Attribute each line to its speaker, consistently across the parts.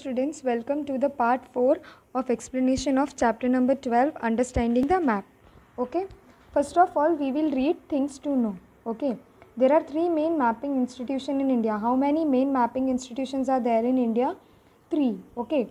Speaker 1: students, welcome to the part 4 of explanation of chapter number 12, understanding the map. Okay, first of all we will read things to know. Okay, there are 3 main mapping institutions in India. How many main mapping institutions are there in India? 3. Okay,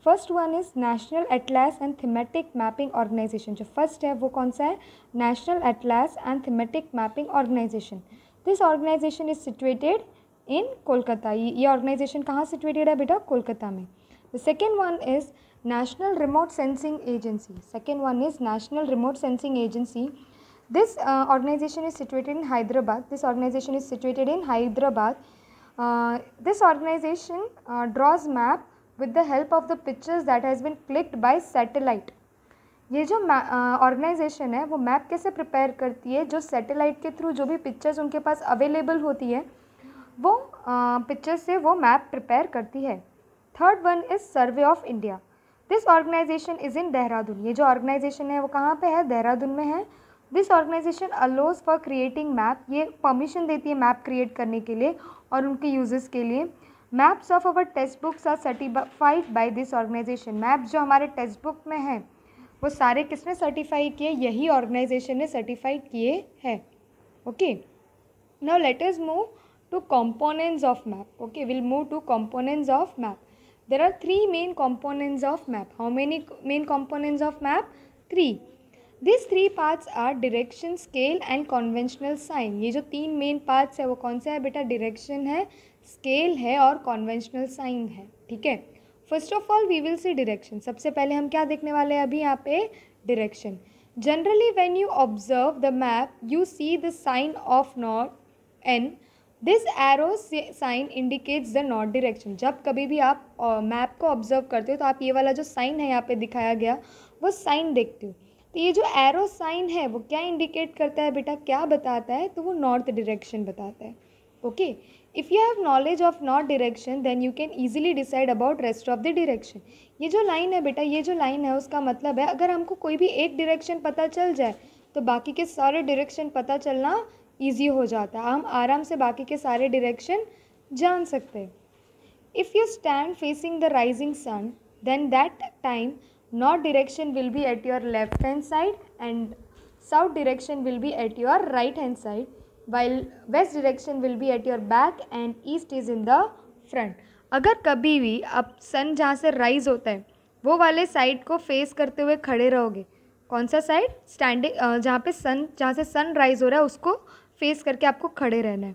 Speaker 1: first one is National Atlas and Thematic Mapping Organization. जो first है वो कौन सा है? National Atlas and Thematic Mapping Organization. This organization is situated इन कोलकाता. ये organisation कहाँ situated है बेटा? कोलकाता में. The second one is national remote sensing agency. Second one is national remote sensing agency. This organisation is situated in Hyderabad. This organisation is situated in Hyderabad. This organisation draws map with the help of the pictures that has been clicked by satellite. ये जो organisation है वो map कैसे prepare करती है? जो satellite के through जो भी पिक्चर्स उनके पास अवेलेबल होती है वो पिक्चर से वो मैप प्रिपेयर करती है. Third one is survey of India. This organisation is in Dehradun. ये जो ऑर्गेनाइजेशन है वो कहाँ पे है? देहरादून में है. This organisation allows for creating map. ये परमिशन देती है मैप क्रिएट करने के लिए और उनके यूजेस के लिए. Maps of our text books are certified by this organisation. Maps जो हमारे टेक्स्ट बुक में हैं वो सारे किसने सर्टिफाई किए? यही ऑर्गेनाइजेशन ने सर्टिफाइड किए हैं. Okay, now let us move to components of map. Okay, we'll move to components of map. There are 3 main components of map. How many main components of map? 3. These 3 parts are direction, scale and conventional sign. ये जो 3 main parts है वो कौन से है बेटा? direction है, scale है और conventional sign है. ठीक है, first of all we will see direction. सबसे पहले हम क्या देखने वाले हैं अभी यहाँ पे? direction. Generally when you observe the map you see the sign of north n. This arrow sign indicates the north direction. जब कभी भी आप मैप को ऑब्जर्व करते हो तो आप ये वाला जो साइन है यहाँ पे दिखाया गया वो साइन देखते हो. तो ये जो एरो साइन है वो क्या इंडिकेट करता है बेटा? क्या बताता है? तो वो नॉर्थ डायरेक्शन बताता है. Okay, if you have knowledge of north direction then you can easily decide about rest of the direction. ये जो लाइन है बेटा, ये जो लाइन है उसका मतलब है अगर हमको कोई भी एक डायरेक्शन पता चल जाए तो बाकी के सारे डायरेक्शन पता चलना ईजी हो जाता है. हम आराम से बाकी के सारे डायरेक्शन जान सकते हैं. If you stand facing the rising sun then that time north direction will be at your left hand side and south direction will be at your right hand side while west direction will be at your back and east is in the front. अगर कभी भी आप सन जहाँ से rise होता है वो वाले साइड को फेस करते हुए खड़े रहोगे. कौन सा साइड? स्टैंडिंग जहाँ से सन राइज हो रहा है उसको फेस करके आपको खड़े रहना है.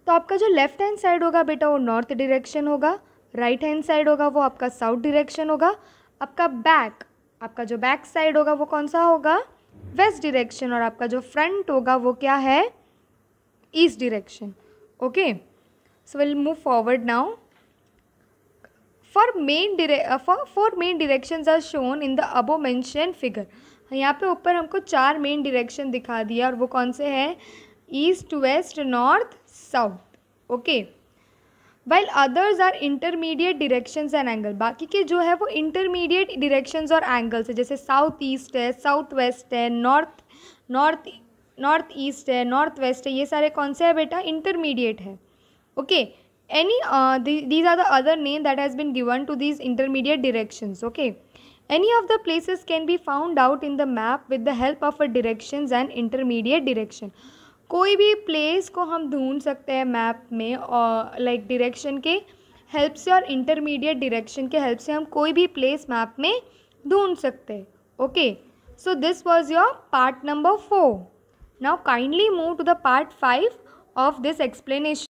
Speaker 1: तो आपका जो लेफ्ट हैंड साइड होगा बेटा वो नॉर्थ डायरेक्शन होगा, राइट हैंड साइड होगा वो आपका साउथ डायरेक्शन होगा. आपका जो बैक साइड होगा वो कौन सा होगा? West direction. और आपका जो फ्रंट होगा वो क्या है? East direction. Okay, so will move forward now. Four main directions are shown in the above mention figure. यहाँ पे ऊपर हमको 4 मेन डायरेक्शन दिखा दिया और वो कौन से हैं? East, west, north, south. Okay, while others are intermediate directions and angle. बाकी के जो है वो इंटरमीडिएट डायरेक्शंस और एंगल्स है. जैसे साउथ ईस्ट है, साउथ वेस्ट है, नॉर्थ ईस्ट है, नॉर्थ वेस्ट है. ये सारे कौन से है बेटा? इंटरमीडिएट है. Okay, these are the other name that has been given to these intermediate directions. Okay, any of the places can be found out in the map with the help of a directions and intermediate direction. कोई भी place को हम ढूंढ सकते हैं map में और like direction के हेल्प से और इंटरमीडिएट डायरेक्शन के हेल्प से हम कोई भी प्लेस मैप में ढूंढ सकते हैं. Okay, so this was your part number 4. Now kindly move to the part 5 of this explanation.